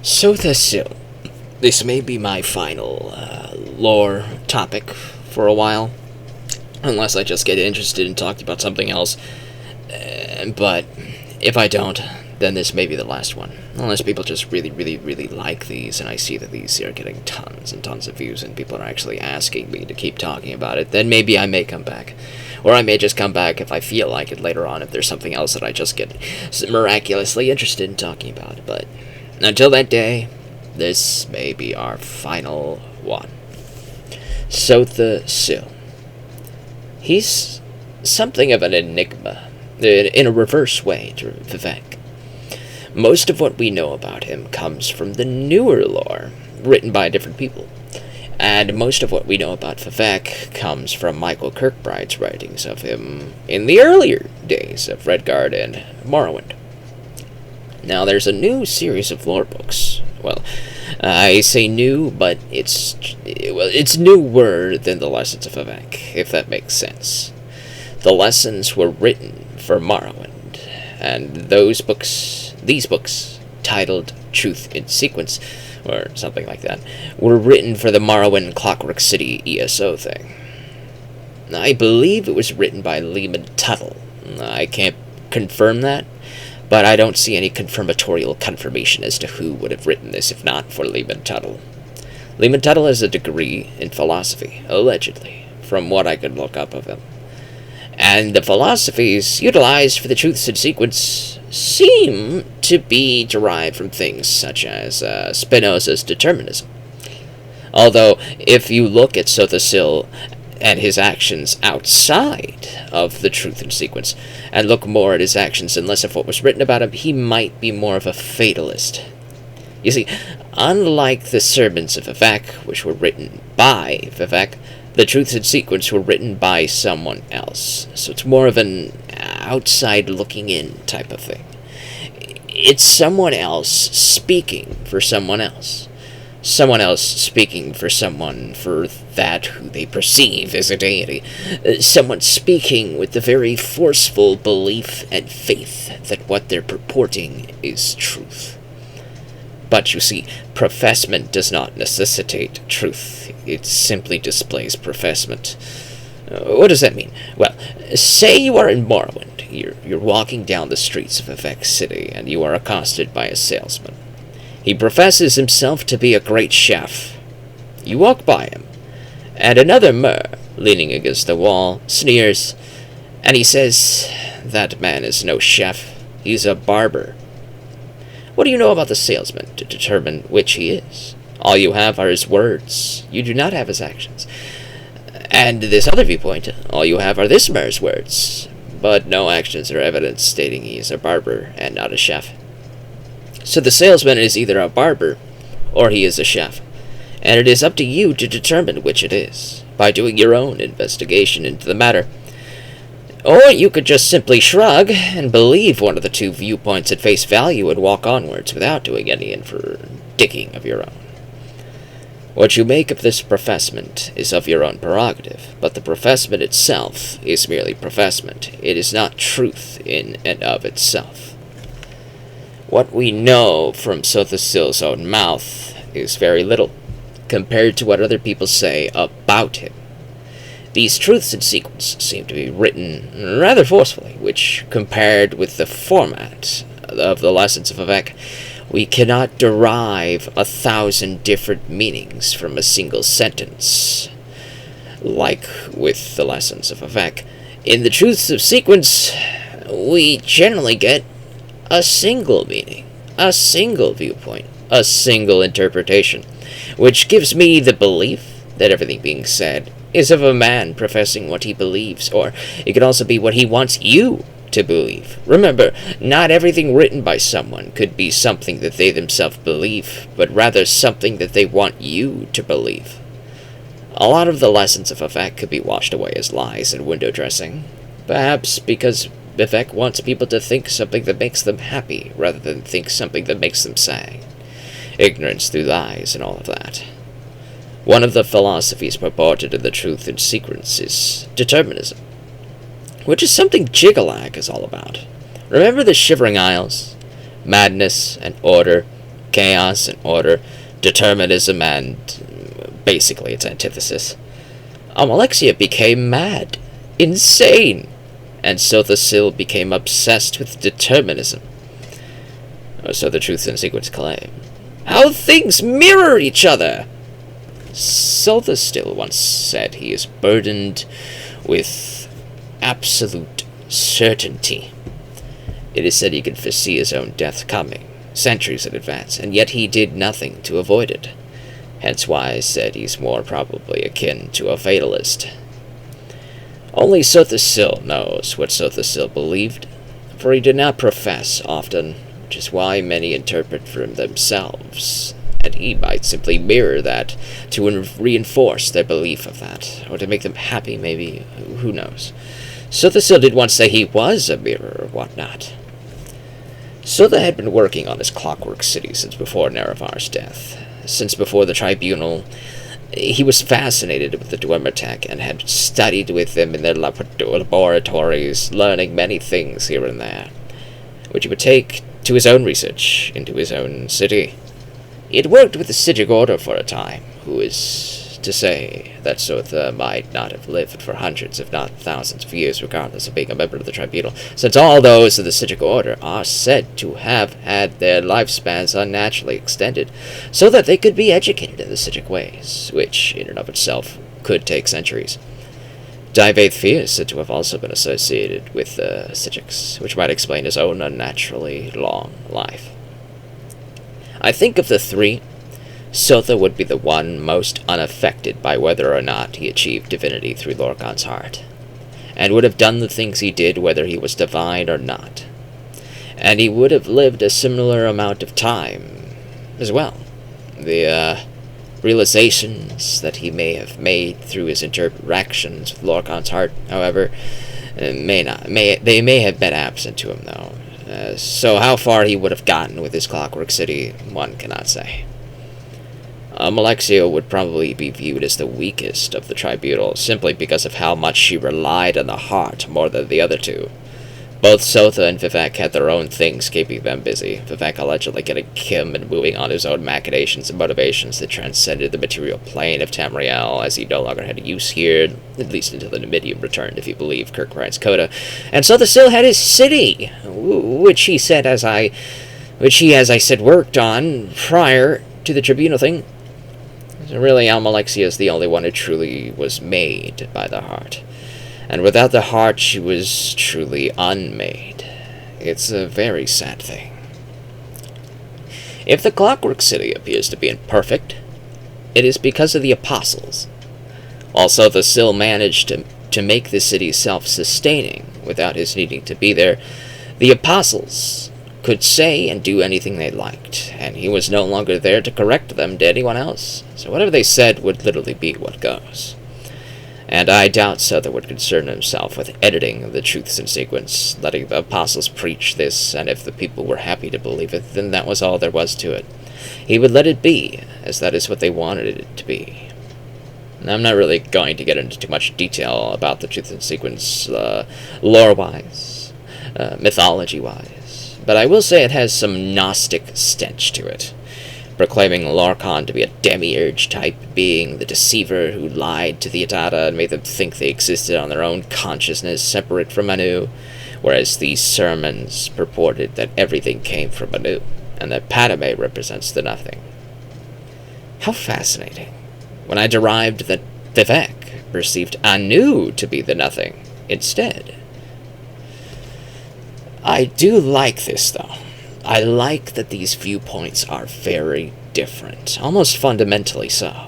Sotha. This may be my final lore topic for a while, unless I just get interested and talk about something else. But if I don't, then this may be the last one. Unless people just really, really, really like these, and I see that these are getting tons and tons of views, and people are actually asking me to keep talking about it, then maybe I may come back. Or I may just come back if I feel like it later on, if there's something else that I just get miraculously interested in talking about. But until that day, this may be our final one. Sotha. He's something of an enigma, in a reverse way to Vivek. Most of what we know about him comes from the newer lore, written by different people. And most of what we know about Vivek comes from Michael Kirkbride's writings of him in the earlier days of Redguard and Morrowind. Now, there's a new series of lore books. Well, I say new, but it's newer than the Lessons of Vivek, if that makes sense. The lessons were written for Morrowind, and these books, titled Truth in Sequence, or something like that, were written for the Morrowind Clockwork City ESO thing. I believe it was written by Lehman Tuttle. I can't confirm that, but I don't see any confirmatorial confirmation as to who would have written this if not for Lehman Tuttle. Lehman Tuttle has a degree in philosophy, allegedly, from what I could look up of him. And the philosophies utilized for the Truths in Sequence seem to be derived from things such as Spinoza's determinism. Although, if you look at Sotha and his actions outside of the Truth in Sequence, and look more at his actions and less of what was written about him, he might be more of a fatalist. You see, unlike the sermons of Vivek, which were written by Vivek, the Truths in Sequence were written by someone else, so it's more of an outside-looking-in type of thing. It's someone else speaking for someone else. Someone else speaking for someone for that who they perceive as a deity. Someone speaking with the very forceful belief and faith that what they're purporting is truth. But you see, professment does not necessitate truth. It simply displays professment. What does that mean? Well, say you are in Morrowind. You're walking down the streets of Vivek City, and you are accosted by a salesman. He professes himself to be a great chef. You walk by him, and another mer, leaning against the wall, sneers, and he says, "That man is no chef. He's a barber." What do you know about the salesman to determine which he is? All you have are his words. You do not have his actions. And this other viewpoint, all you have are this mer's words, but no actions or evidence stating he is a barber and not a chef. So the salesman is either a barber or he is a chef, and it is up to you to determine which it is, by doing your own investigation into the matter. Or you could just simply shrug and believe one of the two viewpoints at face value and walk onwards without doing any digging of your own. What you make of this professment is of your own prerogative, but the professment itself is merely professment. It is not truth in and of itself. What we know from Sotha's own mouth is very little, compared to what other people say about him. These Truths in Sequence seem to be written rather forcefully, which, compared with the format of the Lessons of Vivek, we cannot derive 1,000 different meanings from a single sentence. Like with the Lessons of Vivek, in the Truths of Sequence, we generally get a single meaning, a single viewpoint, a single interpretation, which gives me the belief that everything being said is of a man professing what he believes, or it could also be what he wants you to believe. Remember, not everything written by someone could be something that they themselves believe, but rather something that they want you to believe. A lot of the Lessons of Vivek could be washed away as lies and window dressing, perhaps because Vivek wants people to think something that makes them happy, rather than think something that makes them sad. Ignorance through lies and all of that. One of the philosophies purported in the Truth in Sequence is determinism, which is something Jigalak is all about. Remember the Shivering Isles? Madness and order, chaos and order, determinism, and basically its antithesis. Alexia became mad, insane, and Sotha Sil became obsessed with determinism. Or so the truths in sequence claim. How things mirror each other! Sotha still once said he is burdened with absolute certainty. It is said he could foresee his own death coming, centuries in advance, and yet he did nothing to avoid it. Hence why I said he's more probably akin to a fatalist. Only Sotha Sil knows what Sotha Sil believed, for he did not profess often, which is why many interpret for themselves that he might simply mirror that to reinforce their belief of that, or to make them happy, maybe, who knows. Sotha Sil did once say he was a mirror or whatnot. Sotha had been working on his clockwork city since before Nerevar's death. Since before the tribunal, he was fascinated with the Dwemertech and had studied with them in their laboratories, learning many things here and there, which he would take to his own research into his own city. He had worked with the Sijic Order for a time, who is to say that Sotha might not have lived for hundreds, if not thousands of years, regardless of being a member of the tribunal, since all those of the Sijic Order are said to have had their lifespans unnaturally extended, so that they could be educated in the Sijic ways, which, in and of itself, could take centuries. Divaith Fear is said to have also been associated with the Sijics, which might explain his own unnaturally long life. I think of the three, Sotha would be the one most unaffected by whether or not he achieved divinity through Lorkhan's heart, and would have done the things he did whether he was divine or not. And he would have lived a similar amount of time as well. The realizations that he may have made through his interactions with Lorkhan's heart, however, may have been absent to him, though. So how far he would have gotten with his clockwork city, one cannot say. Alexia would probably be viewed as the weakest of the tribunal, simply because of how much she relied on the heart more than the other two. Both Sotha and Vivek had their own things keeping them busy, Vivek allegedly getting Kim and moving on his own machinations and motivations that transcended the material plane of Tamriel, as he no longer had use here, at least until the Numidium returned, if you believe Kirkbride's coda. And Sotha still had his city, which he, as I said, worked on prior to the tribunal thing. So really, Almalexia is the only one who truly was made by the heart. And without the heart, she was truly unmade. It's a very sad thing. If the Clockwork City appears to be imperfect, it is because of the Apostles. Also, the Sil managed to make the city self-sustaining without his needing to be there. The Apostles could say and do anything they liked, and he was no longer there to correct them to anyone else. So whatever they said would literally be what goes. And I doubt Sotha would concern himself with editing the truths in sequence, letting the apostles preach this, and if the people were happy to believe it, then that was all there was to it. He would let it be, as that is what they wanted it to be. Now, I'm not really going to get into too much detail about the truths in sequence, lore-wise, mythology-wise, but I will say it has some Gnostic stench to it, proclaiming Lorkhan to be a demiurge type being, the deceiver who lied to the Atata and made them think they existed on their own consciousness separate from Anu, whereas these sermons purported that everything came from Anu, and that Padme represents the nothing. How fascinating, when I derived that Vivek perceived Anu to be the nothing instead. I do like this, though. I like that these viewpoints are very different, almost fundamentally so.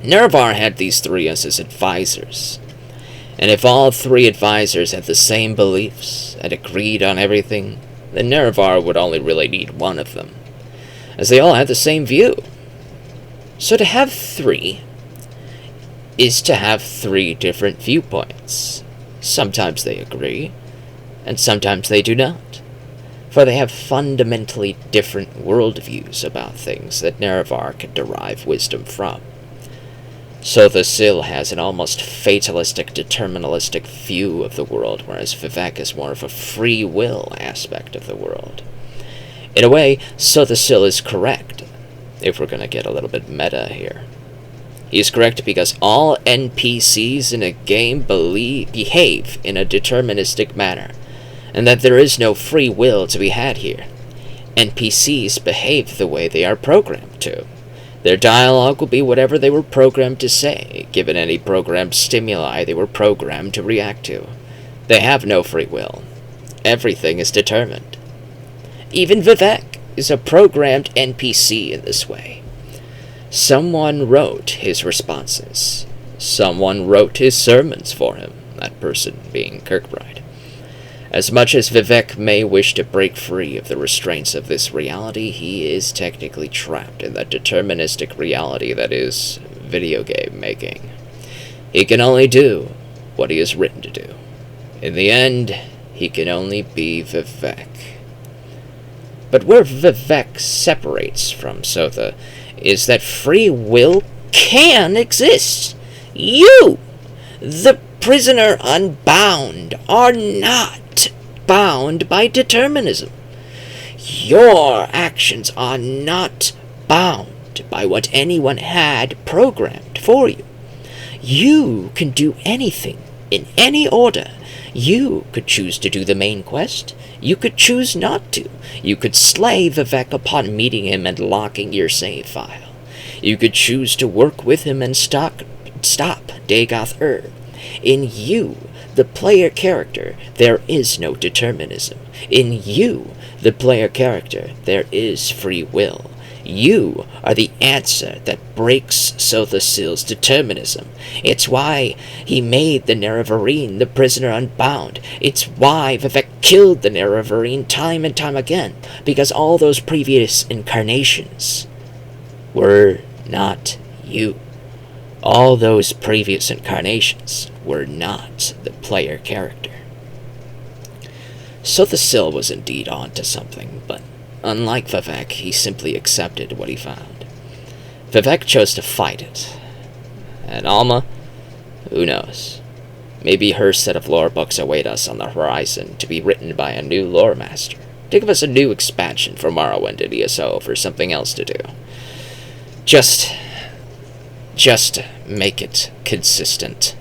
Nerevar had these three as his advisors, and if all three advisors had the same beliefs and agreed on everything, then Nerevar would only really need one of them, as they all had the same view. So to have three is to have three different viewpoints. Sometimes they agree, and sometimes they do not, for they have fundamentally different worldviews about things that Nerevar can derive wisdom from. Sotha Sil has an almost fatalistic, deterministic view of the world, whereas Vivek is more of a free will aspect of the world. In a way, Sotha is correct, if we're going to get a little bit meta here. He is correct because all NPCs in a game behave in a deterministic manner, and that there is no free will to be had here. NPCs behave the way they are programmed to. Their dialogue will be whatever they were programmed to say, given any programmed stimuli they were programmed to react to. They have no free will. Everything is determined. Even Vivek is a programmed NPC in this way. Someone wrote his responses. Someone wrote his sermons for him, that person being Kirkbride. As much as Vivek may wish to break free of the restraints of this reality, he is technically trapped in that deterministic reality that is video game making. He can only do what he is written to do. In the end, he can only be Vivek. But where Vivek separates from Sotha is that free will can exist. You, the prisoner unbound, are not bound by determinism. Your actions are not bound by what anyone had programmed for you. You can do anything in any order. You could choose to do the main quest. You could choose not to. You could slay Vivek upon meeting him and locking your save file. You could choose to work with him and stop Dagoth. In you, the player character, there is no determinism. In you, the player character, there is free will. You are the answer that breaks Sotha determinism. It's why he made the Terraverse the prisoner unbound. It's why Vivek killed the Terraverse time and time again, because all those previous incarnations were not you. All those previous incarnations were not the player character. Sotha was indeed onto something, but unlike Vivek, he simply accepted what he found. Vivek chose to fight it. And Alma? Who knows? Maybe her set of lore books await us on the horizon to be written by a new lore master, to give us a new expansion for Morrowind and ESO for something else to do. Just make it consistent.